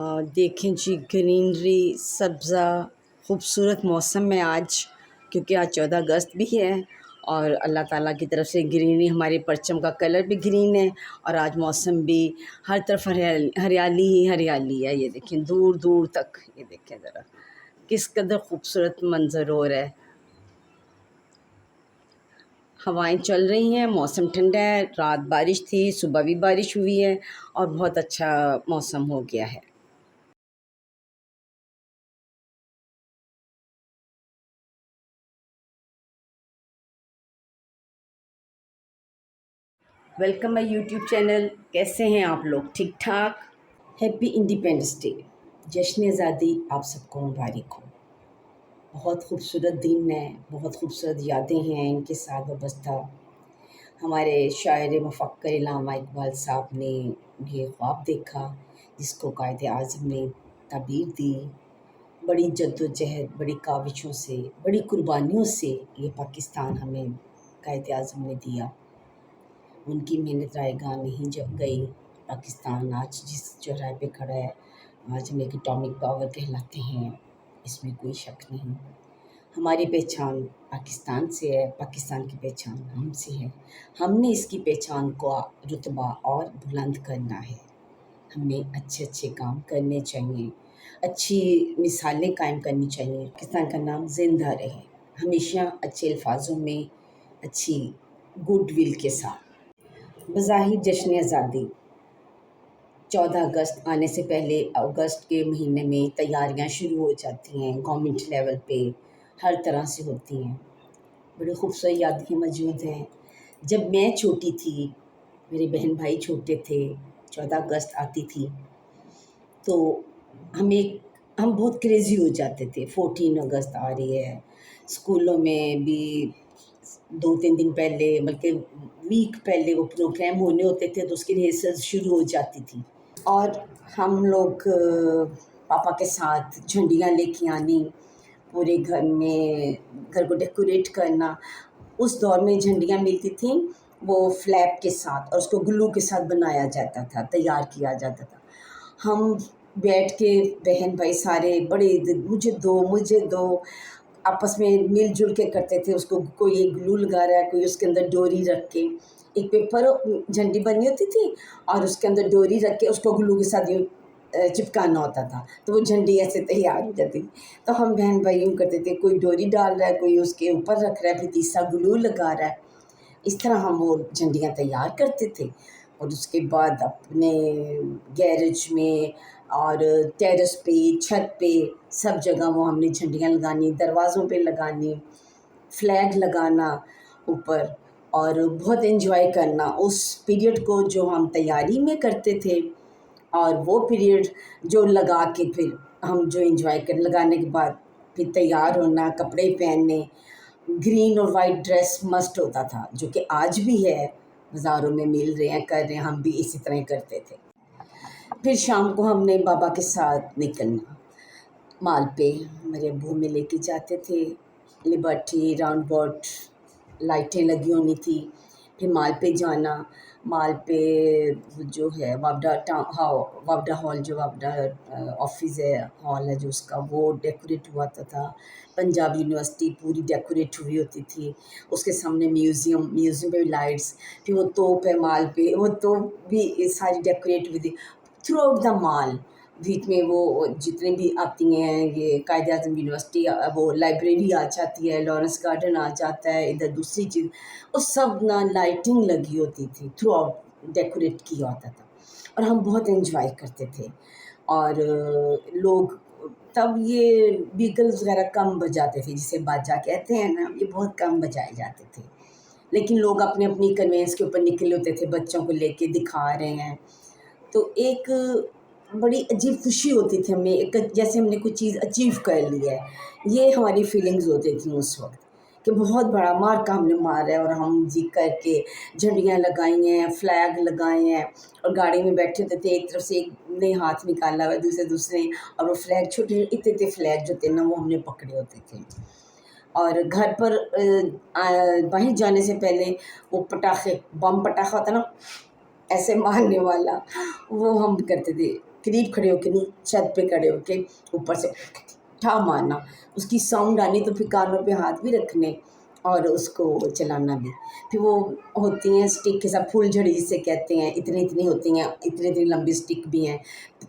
دیکھیں جی گرینری سبزہ خوبصورت موسم میں آج، کیونکہ آج 14 اگست بھی ہے اور اللہ تعالیٰ کی طرف سے گرینری، ہمارے پرچم کا کلر بھی گرین ہے اور آج موسم بھی ہر طرف ہریالی ہی ہریالی ہے۔ یہ دیکھیں دور دور تک، یہ دیکھیں ذرا کس قدر خوبصورت منظر ہو رہا ہے۔ ہوائیں چل رہی ہیں، موسم ٹھنڈا ہے، رات بارش تھی، صبح بھی بارش ہوئی ہے اور بہت اچھا موسم ہو گیا ہے۔ ویلکم مائی یوٹیوب چینل، کیسے ہیں آپ لوگ؟ ٹھیک ٹھاک؟ ہیپی انڈیپینڈنس ڈے، جشن آزادی آپ سب کو مبارک ہو۔ بہت خوبصورت دن ہے، بہت خوبصورت یادیں ہیں ان کے ساتھ وابستہ۔ ہمارے شاعر مفکر علامہ اقبال صاحب نے یہ خواب دیکھا جس کو قائد اعظم نے تعبیر دی۔ بڑی جد و جہد، بڑی کاوشوں سے، بڑی قربانیوں سے یہ پاکستان ہمیں قائد اعظم نے دیا۔ ان کی محنت رائے گاہ نہیں جب گئی، پاکستان آج جس چوراہے پہ کھڑا ہے، آج ہم ایک اٹامک پاور کہلاتے ہیں، اس میں کوئی شک نہیں۔ ہماری پہچان پاکستان سے ہے، پاکستان کی پہچان ہم سے ہے۔ ہم نے اس کی پہچان کو رتبہ اور بلند کرنا ہے۔ ہمیں اچھے اچھے کام کرنے چاہیے، اچھی مثالیں قائم کرنی چاہیے۔ پاکستان کا نام زندہ رہے، ہمیشہ اچھے الفاظوں میں، اچھی گڈ ول کے ساتھ۔ بظاہر جشن آزادی 14 اگست آنے سے پہلے اگست کے مہینے میں تیاریاں شروع ہو جاتی ہیں، گورنمنٹ لیول پہ ہر طرح سے ہوتی ہیں۔ بڑی خوبصورت یادیں موجود ہیں۔ جب میں چھوٹی تھی، میرے بہن بھائی چھوٹے تھے، 14 اگست آتی تھی تو ہم بہت کریزی ہو جاتے تھے۔ 14 اگست آ رہی ہے، اسکولوں میں بھی 2-3 دن پہلے بلکہ ویک پہلے وہ پروگرام ہونے ہوتے تھے تو اس کی ریہرسل شروع ہو جاتی تھی اور ہم لوگ پاپا کے ساتھ جھنڈیاں لے کے آنی، پورے گھر میں گھر کو ڈیکوریٹ کرنا۔ اس دور میں جھنڈیاں ملتی تھیں وہ فلیگ کے ساتھ اور اس کو گلو کے ساتھ بنایا جاتا تھا، تیار کیا جاتا تھا۔ ہم بیٹھ کے بہن بھائی سارے بڑے مجھے دو آپس میں مل جل کے کرتے تھے۔ اس کو کوئی ایک گلو لگا رہا ہے، کوئی اس کے اندر ڈوری رکھ کے، ایک پیپر جھنڈی بنی ہوتی تھی اور اس کے اندر ڈوری رکھ کے اس کو گلو کے ساتھ چپکانا ہوتا تھا تو وہ جھنڈی ایسے تیار ہو جاتی تھی۔ تو ہم بہن بھائی یوں کرتے تھے، کوئی ڈوری ڈال رہا ہے، کوئی اس کے اوپر رکھ رہا ہے، پھر تیسرا گلو لگا رہا ہے۔ اس طرح ہم وہ جھنڈیاں تیار کرتے تھے اور اس کے بعد اپنے گیرج میں اور ٹیرس پہ، چھت پہ، سب جگہ وہ ہم نے جھنڈیاں لگانی، دروازوں پہ لگانی، فلیگ لگانا اوپر، اور بہت انجوائے کرنا اس پیریڈ کو جو ہم تیاری میں کرتے تھے۔ اور وہ پیریڈ جو لگا کے پھر ہم جو انجوائے لگانے کے بعد پھر تیار ہونا، کپڑے پہننے، گرین اور وائٹ ڈریس مسٹ ہوتا تھا، جو کہ آج بھی ہے، بازاروں میں مل رہے ہیں، کر رہے ہیں، ہم بھی اسی طرح کرتے تھے۔ پھر شام کو ہم نے بابا کے ساتھ نکلنا مال پہ، ہمارے ابو ہمیں لے کے جاتے تھے، لبرٹی راؤنڈ بوٹ لائٹیں لگی ہونی تھی، پھر مال پہ جانا۔ مال پہ جو ہے وابڈا ہال، جو وابڈا آفس ہے، ہال ہے جو اس کا، وہ ڈیکوریٹ ہوا تھا۔ پنجاب یونیورسٹی پوری ڈیکوریٹ ہوئی ہوتی تھی، اس کے سامنے میوزیم پہ لائٹس، پھر وہ توپ ہے مال پہ، وہ توپ بھی ساری ڈیکوریٹ ہوئی تھی تھرو آؤٹ دا مال۔ بیچ میں وہ جتنے بھی آتی ہیں، یہ قائد اعظم یونیورسٹی، وہ لائبریری آ جاتی ہے، لارنس گارڈن آ جاتا ہے، ادھر دوسری چیز، وہ سب نا لائٹنگ لگی ہوتی تھی، تھرو آؤٹ ڈیکوریٹ کیا ہوتا تھا اور ہم بہت انجوائے کرتے تھے۔ اور لوگ تب یہ بیگلز وغیرہ کم بجاتے تھے، جسے باجا کہتے ہیں نا، یہ بہت کم بجائے جاتے تھے، لیکن لوگ اپنے اپنی کنوینس کے اوپر نکلے ہوتے تھے، بچوں کو لے کے دکھا رہے ہیں، تو ایک بڑی عجیب خوشی ہوتی تھی ہمیں، ایک جیسے ہم نے کوئی چیز اچیو کر لی ہے، یہ ہماری فیلنگز ہوتی تھیں اس وقت کہ بہت بڑا مارکا ہم نے مارا ہے اور ہم جی کر کے جھنڈیاں لگائی ہیں، فلیگ لگائے ہیں اور گاڑی میں بیٹھے ہوتے تھے، ایک طرف سے ایک نے ہاتھ نکالا ہوا دوسرے اور وہ فلیگ چھوٹے اتنے فلیگ جو تھے نا وہ ہم نے پکڑے ہوتے تھے۔ اور گھر پر باہر جانے سے پہلے وہ پٹاخے، بم پٹاخہ ہوتا نا ایسے مارنے والا، وہ ہم کرتے تھے، करीब खड़े होके नहीं, छत पे खड़े होके ऊपर से ठा मारना, उसकी साउंड आनी तो फिर कानों पे हाथ भी रखने और उसको चलाना भी। फिर वो होती हैं स्टिक के साथ, फूलझड़ी जिसे कहते हैं, इतनी इतनी होती हैं, इतनी इतनी लंबी स्टिक भी हैं।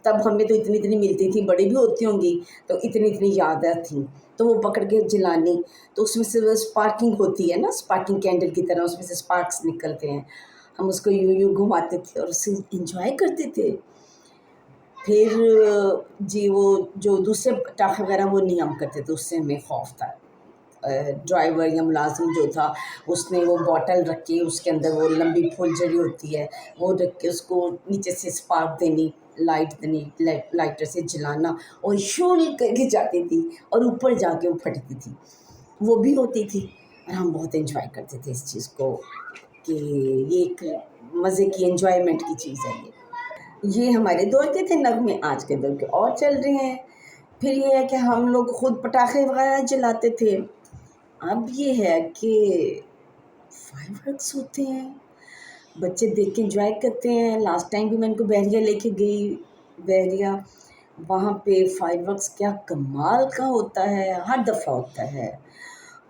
तब हमें तो इतनी इतनी मिलती थी, बड़ी भी होती होंगी तो इतनी इतनी यादें थी, तो वो पकड़ के जलानी, तो उसमें से वो स्पार्किंग होती है ना, स्पार्किंग कैंडल की तरह उसमें से स्पार्क्स निकलते हैं। हम उसको यूं यूं घुमाते थे और उससे इंजॉय करते थे। फिर जी वो जो दूसरे पटाखे वगैरह वो नहीं हम करते थे, उससे हमें खौफ था। ड्राइवर या मुलाजिम जो था उसने वो बॉटल रखी, उसके अंदर वो लंबी फुलझड़ी होती है, वो रख के उसको नीचे से स्पार्क देनी, लाइट देनी, लाइटर से जलाना और शोल करके जाती थी और ऊपर जाके वो फटती थी, वो भी होती थी। और हम बहुत एंजॉय करते थे इस चीज़ को कि ये एक मज़े की एंजॉयमेंट की चीज़ है ये हमारे दौर के थे नगमे, आज के दौर के और चल रहे हैं। फिर ये है कि हम लोग खुद पटाखे वगैरह जलाते थे। अब ये है कि फायरवर्क्स होते हैं, बच्चे देख के एंजॉय करते हैं। लास्ट टाइम भी मैं इनको बहरिया लेके गई, बहरिया, वहाँ पे फायरवर्क्स क्या कमाल का होता है, हर दफ़ा होता है।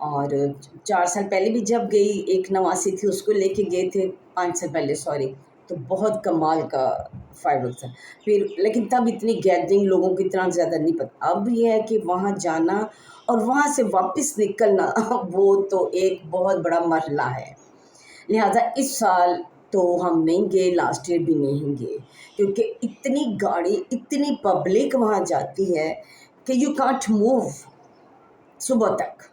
और 4 साल पहले भी जब गई, एक नवासी थी उसको लेके गए थे, 5 साल पहले सॉरी, तो बहुत कमाल का फायरवर्क्स था। फिर लेकिन तब इतनी गैदरिंग लोगों की इतना ज़्यादा नहीं पता। अब ये है कि वहाँ जाना और वहाँ से वापस निकलना वो तो एक बहुत बड़ा मरहला है। लिहाजा इस साल तो हम नहीं गए, लास्ट ईयर भी नहीं गए, क्योंकि इतनी गाड़ी, इतनी पब्लिक वहाँ जाती है कि यू कांट मूव सुबह तक।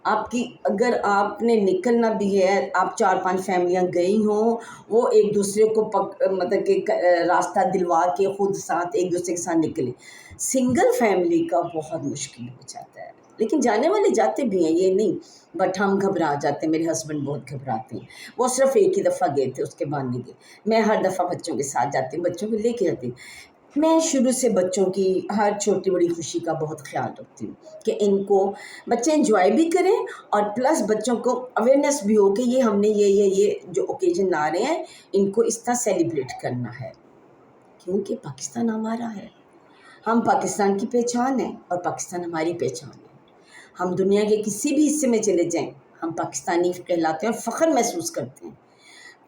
आपकी अगर आपने निकलना भी है, आप 4-5 फैमिलियाँ गई हों, वो एक दूसरे को मतलब कि रास्ता दिलवा के खुद साथ एक दूसरे के साथ निकले। सिंगल फैमिली का बहुत मुश्किल हो जाता है, लेकिन जाने वाले जाते भी हैं, ये नहीं, बट हम घबरा जाते हैं। मेरे हस्बैंड बहुत घबराते हैं, वो सिर्फ एक ही दफ़ा गए थे, उसके बाद नहीं गए। मैं हर दफ़ा बच्चों के साथ जाती हूँ, बच्चों को लेके जाती हूँ। मैं शुरू से बच्चों की हर छोटी बड़ी खुशी का बहुत ख्याल रखती हूँ कि इनको बच्चे एंजॉय भी करें और प्लस बच्चों को अवेयरनेस भी हो कि ये हमने ये जो ओकेजन आ रहे हैं इनको इस तरह सेलिब्रेट करना है, क्योंकि पाकिस्तान हमारा है, हम पाकिस्तान की पहचान है और पाकिस्तान हमारी पहचान है। हम दुनिया के किसी भी हिस्से में चले जाएं, हम पाकिस्तानी कहलाते हैं और फ़ख्र महसूस करते हैं।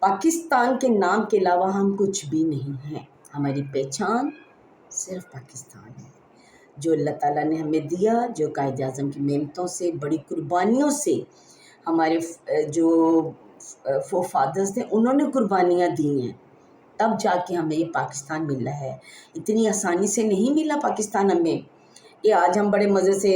पाकिस्तान के नाम के अलावा हम कुछ भी नहीं हैं, हमारी पहचान सिर्फ पाकिस्तान है, जो अल्लाह ताला ने हमें दिया, जो कायद आज़म की मेहनतों से, बड़ी कुर्बानियों से, हमारे जो फोर फादर्स थे उन्होंने कुर्बानियाँ दी हैं, तब जाके हमें ये पाकिस्तान मिला है। इतनी आसानी से नहीं मिला पाकिस्तान हमें कि आज हम बड़े मज़े से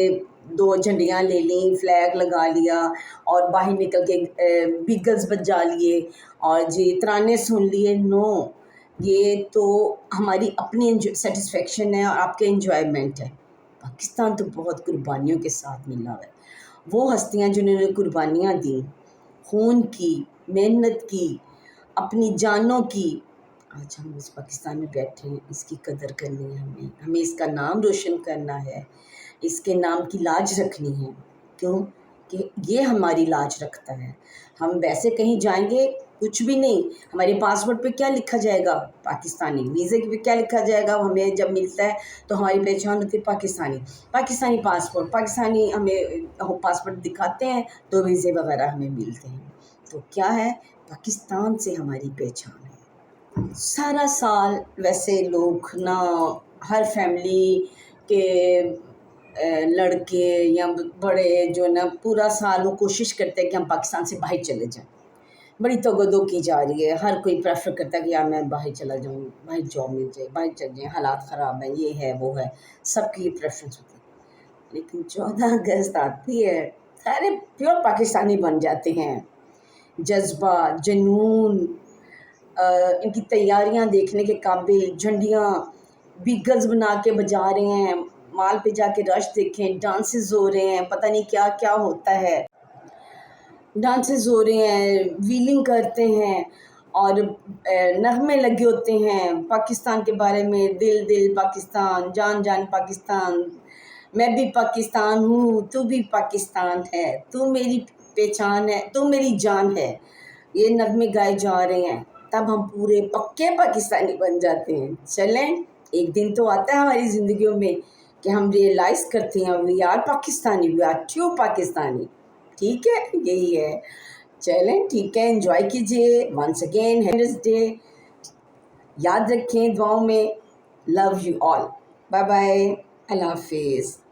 2 झंडियाँ ले लीं, फ्लैग लगा लिया और बाहर निकल के बीगल्स बजा लिए और जी तराने सुन लिए। नो, ये तो हमारी अपनी सेटिस्फेक्शन है और आपके एंजॉयमेंट है। पाकिस्तान तो बहुत कुर्बानियों के साथ मिला है। वो हस्तियाँ जिन्होंने कुर्बानियाँ दी, खून की, मेहनत की, अपनी जानों की, आज हम इस पाकिस्तान में बैठे हैं, इसकी कदर करनी है हमें, हमें इसका नाम रोशन करना है, इसके नाम की लाज रखनी है। क्यों कि ये हमारी लाज रखता है। हम वैसे कहीं जाएंगे कुछ भी नहीं, हमारे पासपोर्ट पे क्या लिखा जाएगा, पाकिस्तानी, वीज़े पे क्या लिखा जाएगा, हमें जब मिलता है तो हमारी पहचान होती है पाकिस्तानी, पाकिस्तानी पासपोर्ट, पाकिस्तानी हमें पासपोर्ट दिखाते हैं तो वीज़े वगैरह हमें मिलते हैं। तो क्या है, पाकिस्तान से हमारी पहचान है। सारा साल वैसे लोग ना, हर फैमिली के लड़के या बड़े जो ना पूरा साल वो कोशिश करते हैं कि हम पाकिस्तान से बाहर चले जाएं। बड़ी तगदो की जा रही है, हर कोई प्रेफर करता है कि यार मैं बाहर चला जाऊँ, बाहर जॉब मिल जाए, बाहर चल जाए, हालात ख़राब है, ये है वो है, सबकी ये प्रेफरेंस होती है। लेकिन 14 अगस्त आती है, सारे प्योर पाकिस्तानी बन जाते हैं। जज्बा, जुनून, इनकी तैयारियां देखने के काबिल, झंडियाँ बीगल्स बना के बजा रहे हैं, माल पे जाके रश देखें, डांसेस हो रहे हैं, पता नहीं क्या क्या होता है, डांसेस हो रहे हैं, व्हीलिंग करते हैं और नगमे लगे होते हैं पाकिस्तान के बारे में, दिल दिल पाकिस्तान, जान जान पाकिस्तान, मैं भी पाकिस्तान हूँ, तू भी पाकिस्तान है, तू मेरी पहचान है, तू मेरी जान है, ये नगमे गाए जा रहे हैं। तब हम पूरे पक्के पाकिस्तानी बन जाते हैं। चलें ایک دن تو آتا ہے ہماری زندگیوں میں کہ ہم ریئلائز کرتے ہیں we are Pakistani, we are true Pakistani. ٹھیک ہے، یہی ہے. چلیں ٹھیک ہے، انجوائے کیجیے. Once again happy day. یاد رکھیں دعاؤں میں. Love you all. Bye bye. اللہ حافظ.